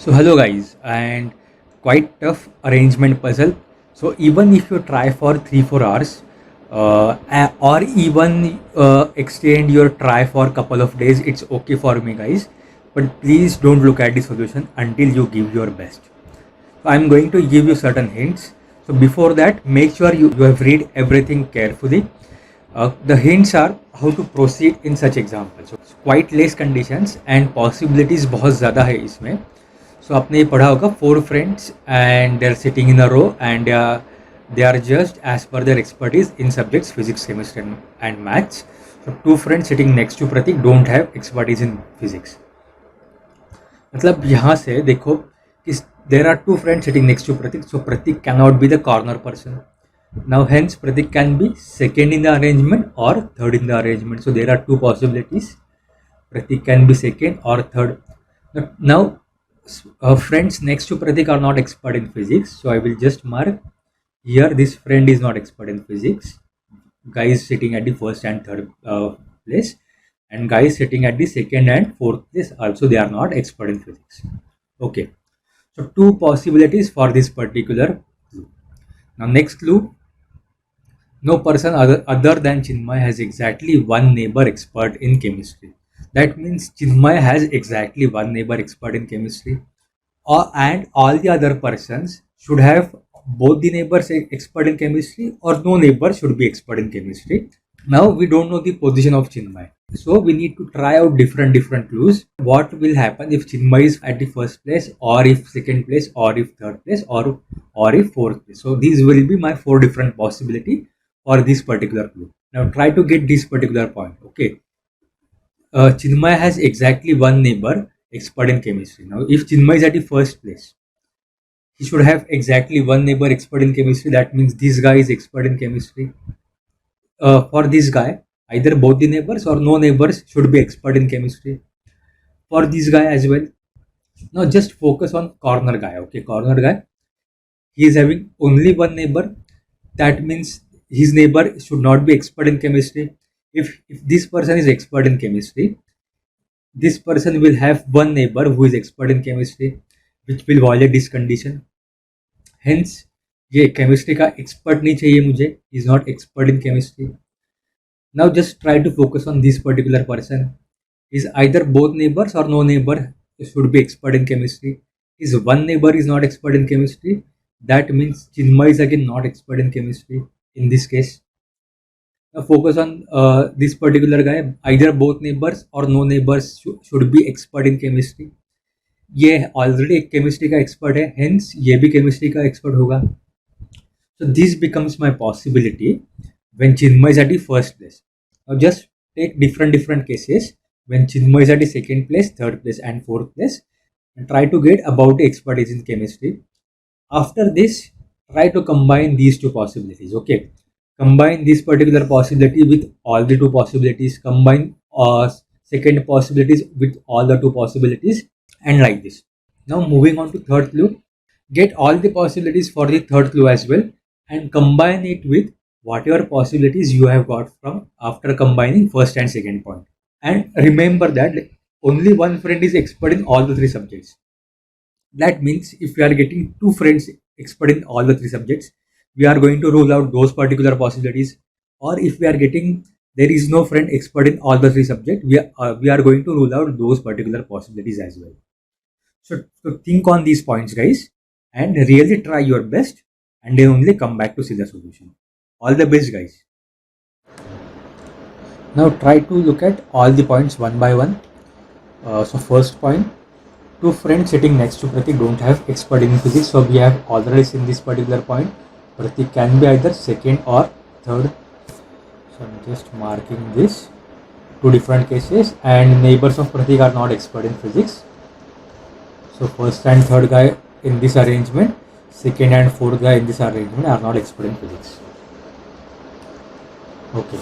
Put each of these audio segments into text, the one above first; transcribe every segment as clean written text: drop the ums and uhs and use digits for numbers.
So hello guys, and quite tough arrangement puzzle. So even if you try for 3-4 hours, or even extend your try for a couple of days, it's okay for me guys. But please don't look at the solution until you give your best. So I'm going to give you certain hints. So before that, make sure you have read everything carefully. The hints are how to proceed in such examples. So quite less conditions and possibilities बहुत ज़्यादा है इसमें. So आपने ये पढ़ा होगा 4 friends and they're sitting in a row and they are judged as per their expertise in subjects physics, chemistry and maths. So 2 friends sitting next to Pratik don't have expertise in physics. मतलब यहाँ से देखो कि there are 2 friends sitting next to Pratik, so Pratik cannot be the corner person. Now hence Pratik can be second in the arrangement or third in the arrangement. So there are 2 possibilities. Pratik can be second or third. Now friends next to Pratik are not expert in physics, so I will just mark here this friend is not expert in physics. Guy is sitting at the first and third place, and guy is sitting at the second and fourth place. Also, they are not expert in physics. Okay, so 2 possibilities for this particular clue. Now, next clue: no person other than Chinmay has exactly one neighbor expert in chemistry. That means Chinmay has exactly one neighbor expert in chemistry, and all the other persons should have both the neighbors expert in chemistry, or no neighbor should be expert in chemistry. Now we don't know the position of Chinmay, so we need to try out different clues. What will happen if Chinmay is at the first place, or if second place, or if third place, or if fourth place? So these will be my 4 different possibility for this particular clue. Now try to get this particular point. Okay, Chinmay has exactly one neighbor expert in chemistry. Now, if Chinmay is at the first place, he should have exactly one neighbor expert in chemistry. That means this guy is expert in chemistry. For this guy, either both the neighbors or no neighbors should be expert in chemistry. For this guy as well. Now, just focus on corner guy. Okay, corner guy. He is having only one neighbor. That means his neighbor should not be expert in chemistry. If this person is expert in chemistry, this person will have one neighbor who is expert in chemistry, which will violate this condition. Hence, ये chemistry का expert नहीं चाहिए मुझे. He is not expert in chemistry. Now just try to focus on this particular person. Is either both neighbors or no neighbor should be expert in chemistry. Is one neighbor is not expert in chemistry. That means Chinmay is again not expert in chemistry in this case. Now focus on this particular guy. Either both neighbors or no neighbors should be expert in chemistry. ये already एक chemistry का expert है, hence ये भी chemistry का expert होगा. So this becomes my possibility when Chinmay is at the first place. Now just take different cases when Chinmay is at the second place, third place and fourth place, and try to get about the expertise in chemistry. After this, try to combine these 2 possibilities. Okay, combine this particular possibility with all the 2 possibilities, combine second possibilities with all the 2 possibilities, and like this. Now moving on to third clue, get all the possibilities for the third clue as well and combine it with whatever possibilities you have got from after combining first and second point. And remember that only one friend is expert in all the 3 subjects. That means if we are getting 2 friends expert in all the 3 subjects, we are going to rule out those particular possibilities. Or if we are getting there is no friend expert in all the 3 subjects, we are going to rule out those particular possibilities as well. So think on these points guys and really try your best and then only come back to see the solution. All the best guys. Now try to look at all the points one by one. So first point, 2 friends sitting next to Pratik don't have expert in physics. So we have already seen this particular point. Pratik can be either second or third. So I'm just marking this. 2 different cases, and neighbors of Pratik are not expert in physics. So first and third guy in this arrangement, second and fourth guy in this arrangement are not expert in physics. Okay,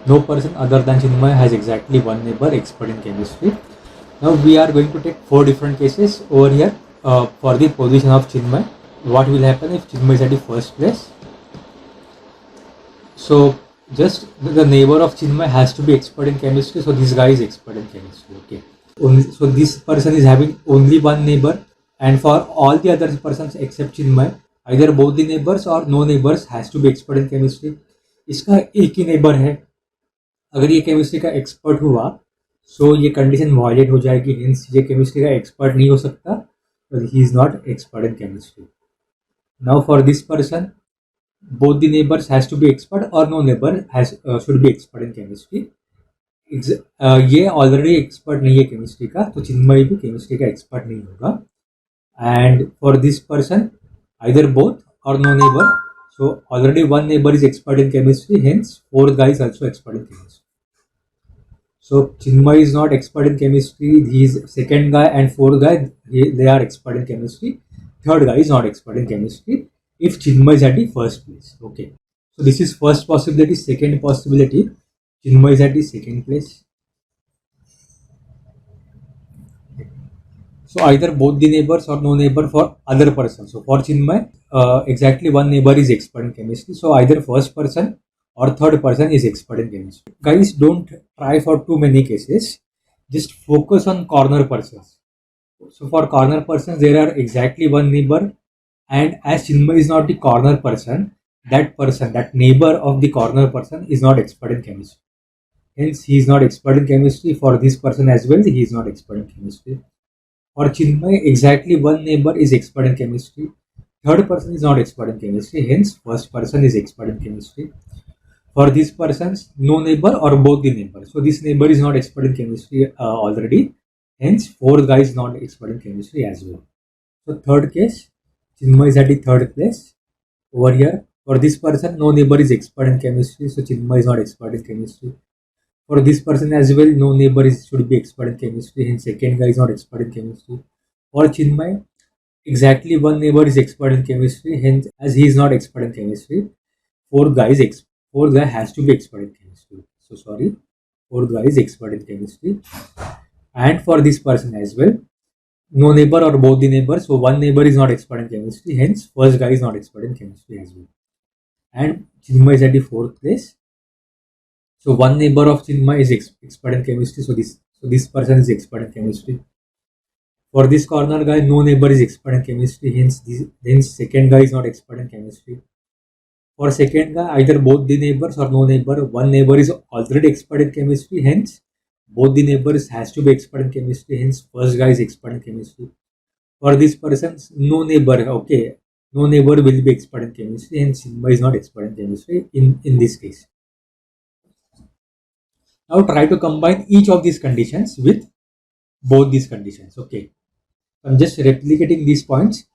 no person other than Chinmay has exactly one neighbor expert in chemistry. Now we are going to take 4 different cases over here for the position of Chinmay. What will happen if Chinmay is at the first place? So just the neighbor of Chinmay has to be expert in chemistry. So this guy is expert in chemistry. Okay. So this person is having only one neighbor. And for all the other persons except Chinmay, either both the neighbors or no neighbors has to be expert in chemistry. इसका एक ही neighbour है, अगर ये chemistry का expert हुआ सो ये condition violet हो जाएगी, हिंस ये केमिस्ट्री का एक्सपर्ट नहीं हो सकता, ही is not expert in chemistry. Now for this person both the neighbors has to be expert or no neighbor has should be expert in chemistry. ये ऑलरेडी एक्सपर्ट नहीं है केमिस्ट्री का, तो चिन्मय भी केमिस्ट्री का एक्सपर्ट नहीं होगा. And for this person either both or no neighbour, so already one neighbour is expert in chemistry, hence fourth guy is also expert in chemistry. So Chinmay is not expert in chemistry, he is second guy, and fourth guy they are expert in chemistry. Third guy is not expert in chemistry if Chinmay is at the first place. Okay, so this is first possibility. Second possibility, Chinmay is at the second place. So either both the neighbors or no neighbor for other person. So for Chinmay, exactly one neighbor is expert in chemistry. So either first person or third person is expert in chemistry. Guys, don't try for too many cases. Just focus on corner persons. So for corner persons, there are exactly one neighbor. And as Chinmay is not the corner person, that neighbor of the corner person is not expert in chemistry. Hence, he is not expert in chemistry. For this person as well, he is not expert in chemistry. For Chinmay, exactly one neighbor is expert in chemistry. Third person is not expert in chemistry. Hence, first person is expert in chemistry. For these persons, no neighbor or both the neighbor. So this neighbor is not expert in chemistry already. Hence, fourth guy is not expert in chemistry as well. So third case, Chinmay is at the third place over here. For this person, no neighbor is expert in chemistry, so Chinmay is not expert in chemistry. For this person as well, no neighbor should be expert in chemistry, hence second guy is not expert in chemistry. For Chinmay, exactly one neighbor is expert in chemistry, hence as he is not expert in chemistry, fourth guy has to be expert in chemistry. So sorry, fourth guy is expert in chemistry. And for this person as well, no neighbor or both the neighbors, so one neighbor is not expert in chemistry, hence first guy is not expert in chemistry as well. And Chinmay is at the fourth place. So one neighbor of Chinmay is expert in chemistry, so this person is expert in chemistry. For this corner guy, no neighbor is expert in chemistry, hence second guy is not expert in chemistry. For second guy, either both the neighbors or no neighbor, one neighbor is already expert in chemistry, hence both the neighbors has to be expert in chemistry, hence first guy is expert in chemistry. For this person, no neighbor, okay, no neighbor will be expert in chemistry, hence Chinmay is not expert in chemistry in this case. Now try to combine each of these conditions with both these conditions. Okay, I'm just replicating these points.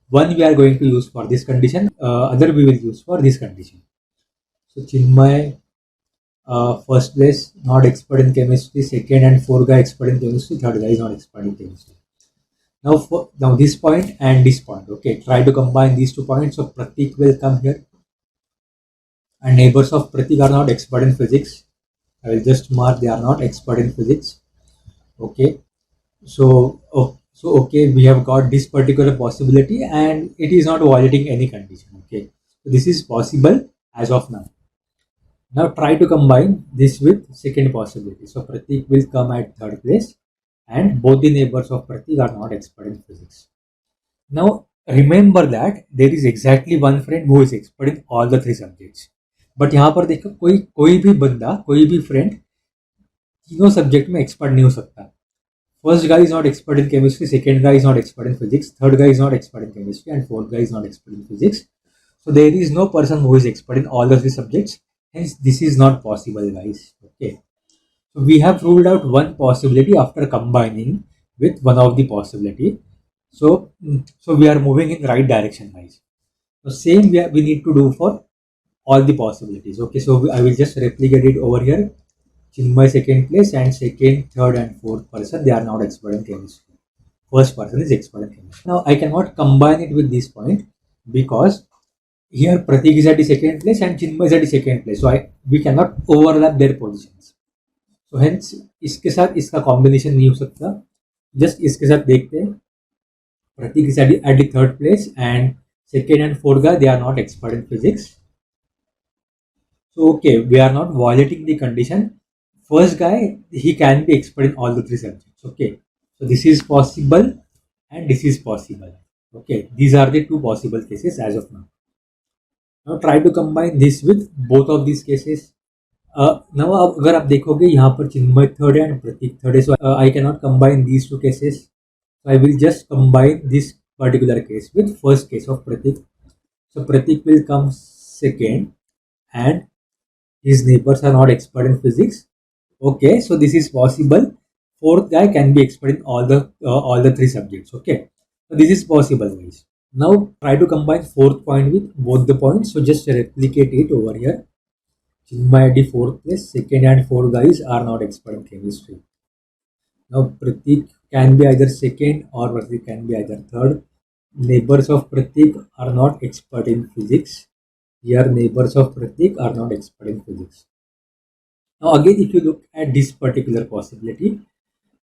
One we are going to use for this condition, other we will use for this condition. So Chinmay, first place, not expert in chemistry, second and fourth guy expert in chemistry, third guy is not expert in chemistry. Now this point and this point, okay, try to combine these 2 points. So Pratik will come here, and neighbors of Pratik are not expert in physics. I will just mark they are not expert in physics. Okay, so okay, we have got this particular possibility and it is not violating any condition. Okay, so this is possible as of now. Now try to combine this with second possibility. So Pratik will come at third place, and both the neighbors of Pratik are not expert in physics. Now remember that there is exactly one friend who is expert in all the 3 subjects. But यहाँ पर देखो कोई भी बंदा, कोई भी friend तीनों subject में एक्सपर्ट नहीं हो सकता. First guy is not expert in chemistry, second guy is not expert in physics, third guy is not expert in chemistry, and fourth guy is not expert in physics. So there is no person who is expert in all the 3 subjects. Hence, this is not possible, guys. Okay. So we have ruled out one possibility after combining with one of the possibility. So we are moving in right direction, guys. So same we need to do for all the possibilities. Okay. So I will just replicate it over here. Chinmay second place, and second, third, and fourth person, they are not expert in chemistry. First person is expert in chemistry. Now I cannot combine it with this point because here Pratik is at the second place and Chinmay is at the second place. So we cannot overlap their positions. So hence इसके साथ इसका combination नहीं हो सकता. Just इसके साथ देखते हैं. Pratik is at the third place, and second and fourth guy, they are not expert in physics. So okay, we are not violating the condition. First guy, he can be expert in all the 3 subjects. Okay, so this is possible, and this is possible. Okay, these are the two possible cases as of now. Now try to combine this with both of these cases. Now अगर आप देखोगे यहाँ पर चिन्मय third है and Prateek third है, so I cannot combine these two cases. So I will just combine this particular case with first case of Pratik. So Pratik will come second and his neighbors are not expert in physics. Okay, so this is possible. Fourth guy can be expert in all the three subjects. Okay, so this is possible, guys. Now try to combine fourth point with both the points. So just replicate it over here. Chinmay at the fourth place, second and fourth guys are not expert in chemistry. Now Pratik can be either second or Pratik can be either third. Neighbors of Pratik are not expert in physics. Here neighbors of Pratik are not expert in physics. Now again, if you look at this particular possibility,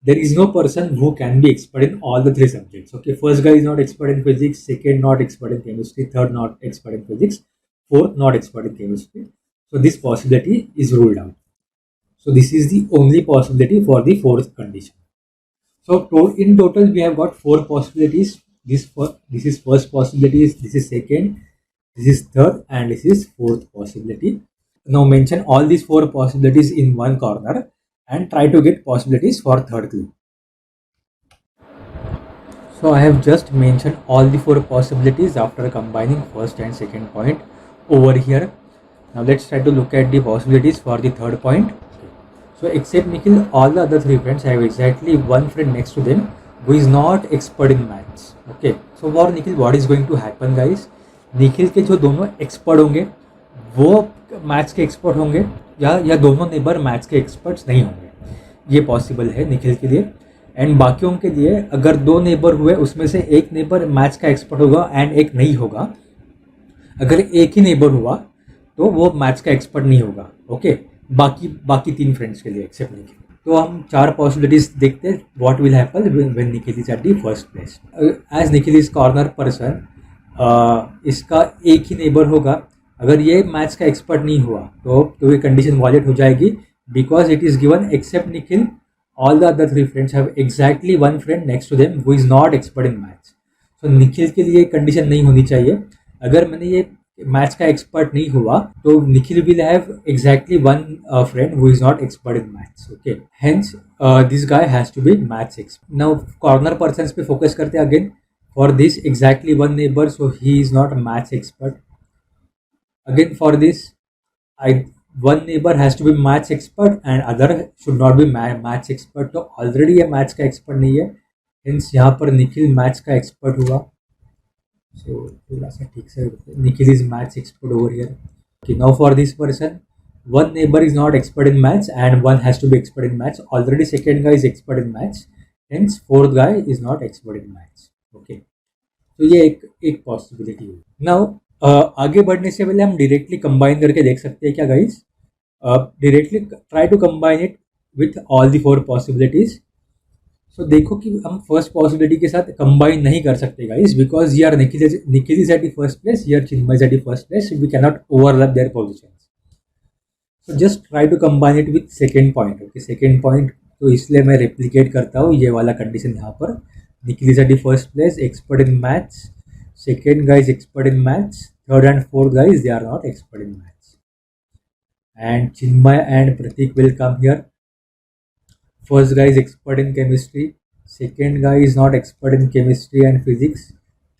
there is no person who can be expert in all the three subjects. Okay, first guy is not expert in physics, second not expert in chemistry, third not expert in physics, fourth not expert in chemistry. So this possibility is ruled out. So this is the only possibility for the fourth condition. So in total we have got four possibilities. This is first possibility, this is second, this is third, and this is fourth possibility. Now mention all these four possibilities in one corner and try to get possibilities for third clue. So I have just mentioned all the four possibilities after combining first and second point over here. Now let's try to look at the possibilities for the third point. So except Nikhil, all the other three friends have exactly one friend next to them who is not expert in maths. Okay, so for Nikhil what is going to happen, guys? Nikhil के जो दोनों expert होंगे वो maths के expert होंगे या दोनों neighbour maths के एक्सपर्ट्स नहीं होंगे, ये पॉसिबल है निखिल के लिए. एंड बाकियों के लिए अगर दो नेबर हुए उसमें से एक नेबर मैथ्स का एक्सपर्ट होगा एंड एक नहीं होगा. अगर एक ही नेबर हुआ तो वो मैथ्स का एक्सपर्ट नहीं होगा. ओके, बाकी तीन फ्रेंड्स के लिए एक्सेप्ट निखिल. तो हम चार पॉसिबिलिटीज देखते हैं what will happen when Nikhil is at the first place. As Nikhil is corner person, इसका एक ही नेबर होगा. अगर ये मैथ्स का एक्सपर्ट नहीं हुआ तो ये कंडीशन वॉलेट हो जाएगी because it is given except Nikhil all the other three friends have exactly one friend next to them who is not expert in maths. So Nikhil के लिए कंडीशन नहीं होनी चाहिए. अगर मैंने ये मैथ्स का एक्सपर्ट नहीं हुआ तो Nikhil will have exactly one friend who is not expert in maths. Okay, hence this guy has to be maths expert. Now corner persons पे फोकस करते हैं again. For this exactly one neighbour, so he is not maths expert. Again for this, one neighbor has to be maths expert and other should not be maths expert. तो already ये maths का expert नहीं है, hence यहाँ पर Nikhil maths का expert हुआ. सो थोड़ा सा ठीक से Nikhil is maths expert over here. Okay, now for this person one neighbor is not expert in maths and one has to be expert in maths. Already second guy is expert in maths, hence fourth guy is not expert in maths. Okay, तो ये एक possibility है. Now आगे बढ़ने से पहले हम directly combine करके देख सकते हैं क्या guys? Directly try to combine it with all the four possibilities. So देखो कि हम फर्स्ट पॉसिबिलिटी के साथ कंबाइन नहीं कर सकते guys because here Nikhil is at the first place, here Chinmay is at the first place, we can not overlap their positions. So just try to combine it with second point. Okay, second point तो इसलिए मैं replicate करता हूँ ये वाला condition यहाँ पर. Nikhil is at the first place, expert in maths. Second guy is expert in maths. Third and fourth guys, they are not expert in maths. And Chinmay and Pratik will come here. First guy is expert in chemistry. Second guy is not expert in chemistry and physics.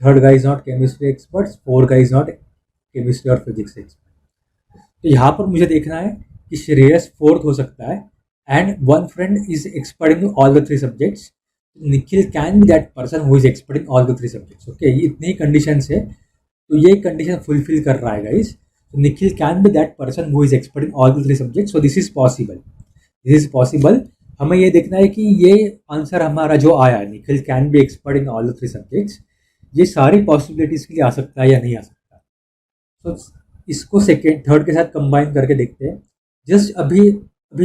Third guy is not chemistry expert. Fourth guy is not chemistry or physics expert. तो यहाँ पर मुझे देखना है कि Shreyas fourth हो सकता है and one friend is expert in all the three subjects. Nikhil can be that person who is expert in all the three subjects. Okay, इतनी कंडीशन है तो ये कंडीशन फुलफिल कर रहा है guys. Nikhil can be that person who is expert in all the three subjects. So this is possible, this is possible. हमें ये देखना है कि ये आंसर हमारा जो आया Nikhil can be expert in all the three subjects, ये सारी पॉसिबिलिटीज के लिए आ सकता है या नहीं आ सकता. तो इसको सेकेंड थर्ड के साथ कंबाइन करके देखते हैं. जस्ट अभी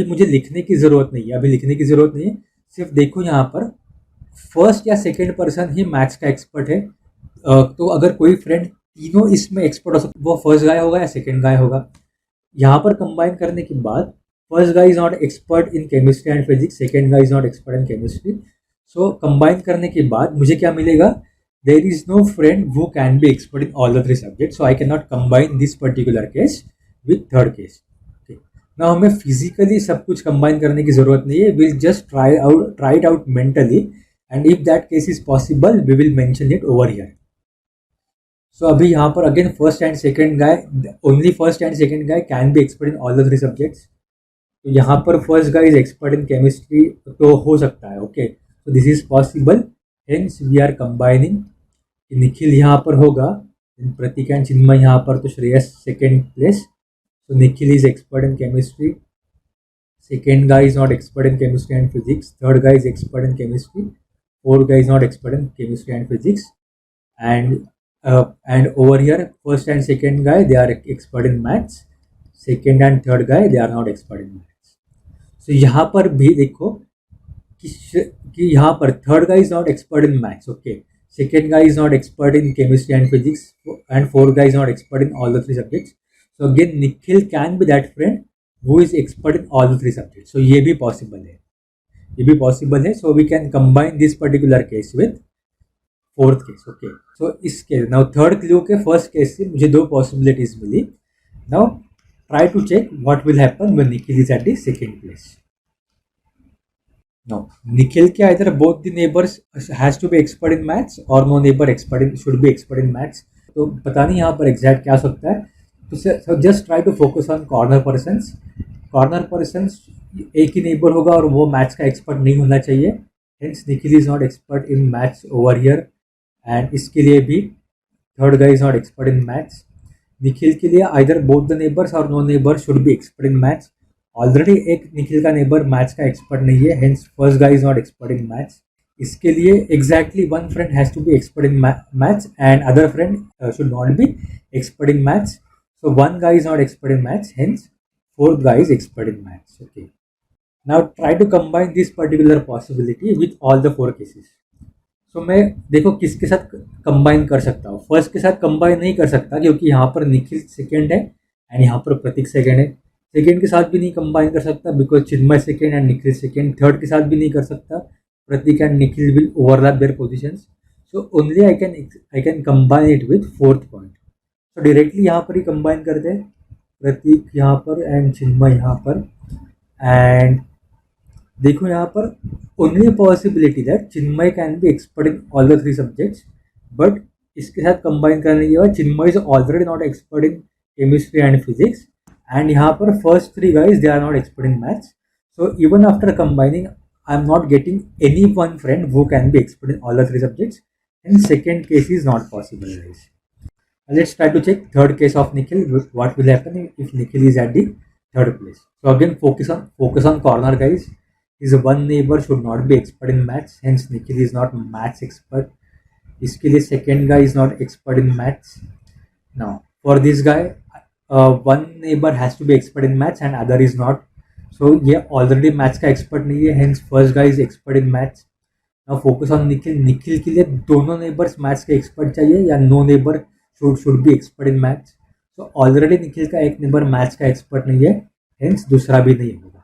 मुझे लिखने की ज़रूरत नहीं है, अभी लिखने की ज़रूरत नहीं है. सिर्फ देखो यहाँ पर फर्स्ट या सेकेंड पर्सन ही मैथ्स का एक्सपर्ट है. तो अगर कोई फ्रेंड तीनों इसमें एक्सपर्ट हो सकता वो फर्स्ट गाय होगा या सेकेंड गाय होगा. यहाँ पर कंबाइन करने के बाद first guy is not expert in chemistry and physics, second guy is not expert in chemistry. So combine करने के बाद मुझे क्या मिलेगा, there is no friend who can be expert in all the 3 subject, so I can not combine this particular case with third case. ना हमें physically सब कुछ कंबाइन करने की जरूरत नहीं है, will just try it out mentally, and if that case is possible we will mention it over here. So अभी यहाँ पर again first and second guy, only first and second guy can be expert in all the 3 subjects. तो यहाँ पर first guy is expert in chemistry तो हो सकता है, ओके, तो this is possible, hence we are combining. Nikhil यहाँ पर होगा, प्रतीक एंड चिन्मय यहाँ पर, तो Shreyas second place, so Nikhil is expert in chemistry, second guy is not expert in chemistry and physics, third guy is expert in chemistry, fourth guy is not expert in chemistry and physics, and over here first and second guy they are expert in maths, second and third guy they are not expert in maths। so यहाँ पर भी देखो कि यहाँ पर third guy is not expert in maths, okay, second guy is not expert in chemistry and physics, and fourth guy is not expert in all the 3 subjects। So again Nikhil can be that friend who is expert in all the 3 subjects। So ये भी possible है, ये भी possible है। So we can combine this particular case with fourth case, okay। So इस case now third clue के first case से मुझे 2 possibilities milli. Now try to check what will happen when Nikhil is at the second place। No, Nikhil के either both the neighbors has to be expert in maths or no neighbor expert in should be expert in maths। तो पता नहीं यहाँ पर exact क्या हो सकता है, तो just try to focus on corner persons. Corner persons एक ही नेबर होगा और वो मैथ्स का एक्सपर्ट नहीं होना चाहिए, hence Nikhil is not expert in maths over here, and इसके लिए भी third guy is not expert in maths. Nikhil के लिए आइदर बोथ द नेबर्स और no neighbour should be expert in maths, already एक निखिल का नेबर मैथ्स का एक्सपर्ट नहीं है, hence first guy is not expert in maths. इसके लिए exactly one friend has to be expert in maths and other friend should not be expert in maths. So one guy is not expert in maths, hence fourth guy is expert in maths, okay. Now try to combine this particular possibility with all the 4 cases. So मैं देखो किसके साथ combine कर सकता हूँ, first के साथ combine नहीं कर सकता क्योंकि यहाँ पर निखिल सेकेंड है एंड यहाँ पर प्रतीक सेकेंड है। सेकेंड के साथ भी नहीं कंबाइन कर सकता because Chinmay second and Nikhil second. Third के साथ भी नहीं कर सकता, Prateek and Nikhil will overlap their positions. So only I can combine it with fourth point. तो डायरेक्टली यहाँ पर ही कंबाइन करते हैं, प्रतीक यहाँ पर एंड चिन्मय यहाँ पर, एंड देखो यहाँ पर only possibility that Chinmay can be expert in all the 3 subjects, but इसके साथ कंबाइन करने के बाद Chinmay is already not expert in chemistry and physics, and यहाँ पर first 3 guys they are not expert in maths। So even after combining I am not getting any one friend who can be expert in all the 3 subjects, and second case is not possible, guys। Let's try to check third case of Nikhil, what will happen if Nikhil is at the third place। So again focus on corner, guys। His one neighbor should not be expert in maths, hence Nikhil is not maths expert। इसके लिए second guy is not expert in maths। Now for this guy one neighbor has to be expert in maths and other is not, so ये already maths का expert नहीं है, hence first guy is expert in maths। now focus on Nikhil के लिए दोनों neighbors maths के expert चाहिए या no neighbor should be expert in maths। so already Nikhil का एक neighbor maths का expert नहीं है, hence दूसरा भी नहीं होगा।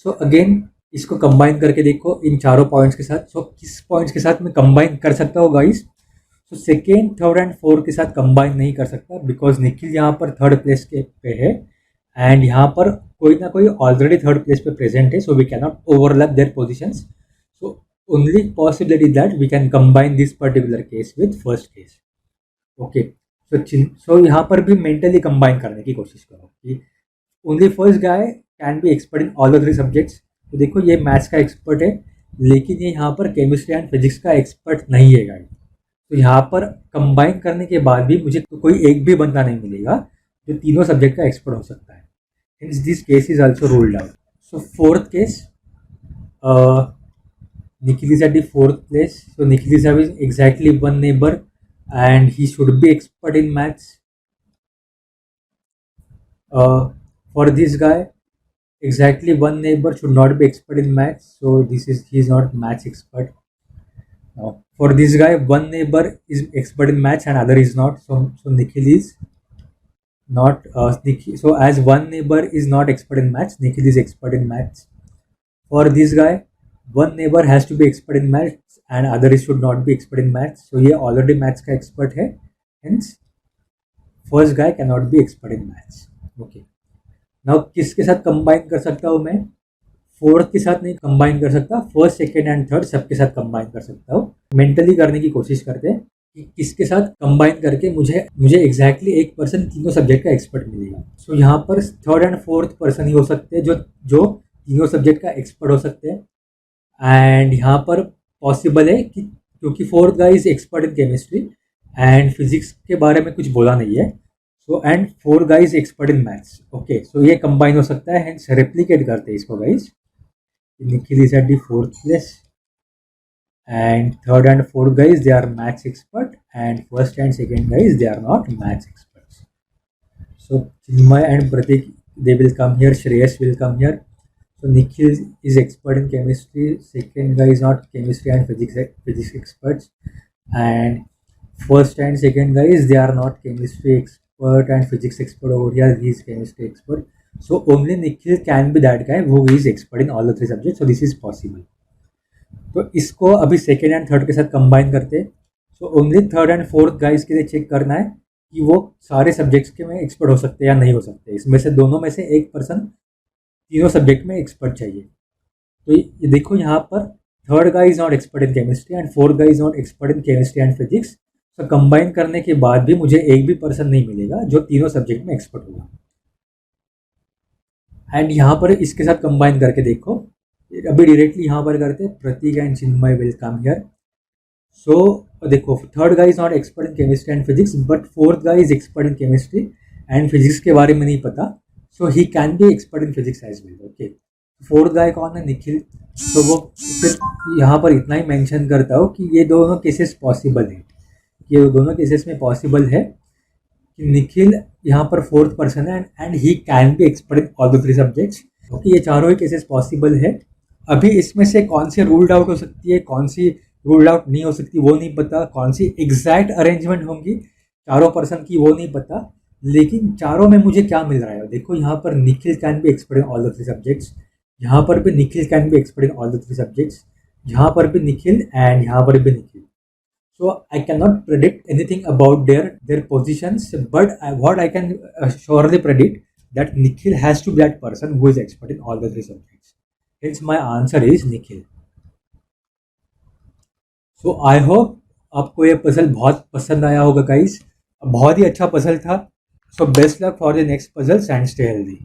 so again इसको combine करके देखो इन चारों पॉइंट्स के साथ। so किस पॉइंट्स के साथ मैं combine कर सकता हूँ गाइस, तो सेकेंड थर्ड एंड फोर्थ के साथ कंबाइन नहीं कर सकता बिकॉज निखिल यहाँ पर थर्ड प्लेस के पे है एंड यहाँ पर कोई ना कोई ऑलरेडी थर्ड प्लेस पे प्रेजेंट है, so we can not overlap their positions. So only possibility that we can combine this particular case with first case, okay. So यहाँ पर भी मेंटली कंबाइन करने की कोशिश करो कि only first guy can be expert in all the 3 subjects. तो देखो ये मैथ्स का एक्सपर्ट है लेकिन ये यहाँ पर केमिस्ट्री एंड फिजिक्स का एक्सपर्ट नहीं है गाइस। तो यहाँ पर कंबाइन करने के बाद भी मुझे तो कोई एक भी बंदा नहीं मिलेगा जो तीनों सब्जेक्ट का एक्सपर्ट हो सकता है, hints this case is also ruled out. So fourth case Nikhil is at the fourth place. So Nikhil is having exactly one neighbour and he should be expert in maths. For this guy exactly one neighbor should not be expert in maths, so he is not maths expert। Now, for this guy, one neighbor is expert in maths and other is not. So Nikhil is not. So as one neighbor is not expert in maths, Nikhil is expert in maths। For this guy, one neighbour has to be expert in maths and other should not be expert in maths. So ये already maths का expert है, hence first guy can not be expert in maths. Okay, now किसके साथ combine कर सकता हूँ मैं? Fourth के साथ नहीं कंबाइन कर सकता, फर्स्ट सेकेंड एंड थर्ड सबके साथ कंबाइन कर सकता हूँ. मेंटली करने की कोशिश करते हैं कि किसके साथ कंबाइन करके मुझे मुझे एग्जैक्टली एक पर्सन तीनों सब्जेक्ट का एक्सपर्ट मिलेगा. सो यहाँ पर थर्ड एंड फोर्थ पर्सन ही हो सकते हैं जो जो तीनों सब्जेक्ट का एक्सपर्ट हो सकते हैं. एंड यहाँ पर पॉसिबल है कि क्योंकि fourth guy is expert in chemistry and physics के बारे में कुछ बोला नहीं है. So and four guys expert in maths. Okay, so ये कंबाइन हो सकता है, हेंस रेप्लीकेट करते हैं इसको guys. Nikhil is at the fourth place and third and fourth guys they are maths expert and first and second guys they are not maths experts. So Chinmay and Pratik they will come here, Shreyas will come here. So Nikhil is expert in chemistry, second guy is not chemistry and physics experts, and first and second guys they are not chemistry expert and physics expert. Over here he is chemistry expert. So only Nikhil can be that guy who is expert in all the three subjects. So this is possible. तो इसको अभी second and third के साथ combine करते हैं. So only third and fourth guys के लिए check करना है कि वो सारे सब्जेक्ट्स के में एक्सपर्ट हो सकते हैं या नहीं हो सकते. इसमें से दोनों में से एक पर्सन तीनों सब्जेक्ट में एक्सपर्ट चाहिए. तो ये देखो यहाँ पर third guy is not expert in chemistry and fourth guy is not expert in chemistry and physics. तो कंबाइन करने के बाद भी मुझे एक भी पर्सन नहीं मिलेगा जो तीनों सब्जेक्ट में एक्सपर्ट होगा. एंड यहाँ पर इसके साथ कंबाइन करके देखो, अभी डायरेक्टली यहाँ पर करते हैं. Prateek and Chinmay will come here. So देखो third guy is not expert in chemistry and physics but fourth guy is expert in chemistry and physics के बारे में नहीं पता. So he can be expert in physics as well. Okay, fourth guy कौन है? निखिल. तो वो फिर यहाँ पर इतना ही मेंशन करता हूँ कि ये दोनों केसेस पॉसिबल है. ये दोनों केसेस में पॉसिबल है कि निखिल यहाँ पर फोर्थ पर्सन है and he can be expert in all the three subjects. Okay, ये चारों ही केसेस पॉसिबल है. अभी इसमें से कौन सी रूल्ड आउट हो सकती है, कौन सी रूल्ड आउट नहीं हो सकती वो नहीं पता, कौन सी एग्जैक्ट अरेंजमेंट होंगी चारों पर्सन की वो नहीं पता. लेकिन चारों में मुझे क्या मिल रहा है देखो, यहाँ पर Nikhil can be expert in all the three subjects, यहाँ पर भी Nikhil can be expert in all the three subjects, यहाँ पर भी निखिल एंड यहाँ पर भी Nikhil. So I cannot predict anything about their positions, but what I can surely predict that Nikhil has to be that person who is expert in all the three subjects. Hence my answer is Nikhil. So I hope आपको ये puzzle बहुत पसंद आया होगा guys. बहुत ही अच्छा puzzle था. So best luck for the next puzzles and stay healthy.